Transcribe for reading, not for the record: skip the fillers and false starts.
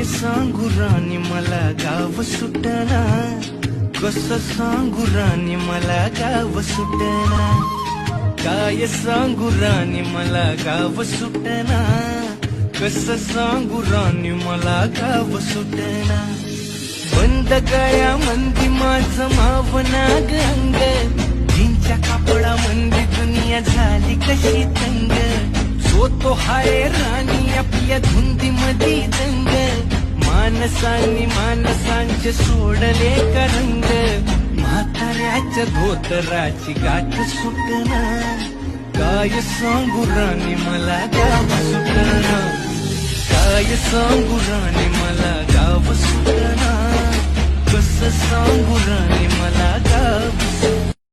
सांगू राणी मला गाव सुटना, कसं सांगू राणी मला गाव सुटना, काय सांगू राणी मला गाव सुटना, कसं सांगू राणी मला गाव सुटना. बंद गळ्यामंदी माझं मावना गंग, जीनच्या कापडामंदी दुनिया झाली कशी तंग. जो तो हाय राणी आपल्या धुंदीमधी दंग, माणसांनी माणसांचे सोडले करंग. म्हाताऱ्याच्या धोतराची गाठ सुटना, काय सांगू राणी मला गाव सुटना, काय सांगू राणी मला गाव सुटना, कसं सांगू राणी मला गाव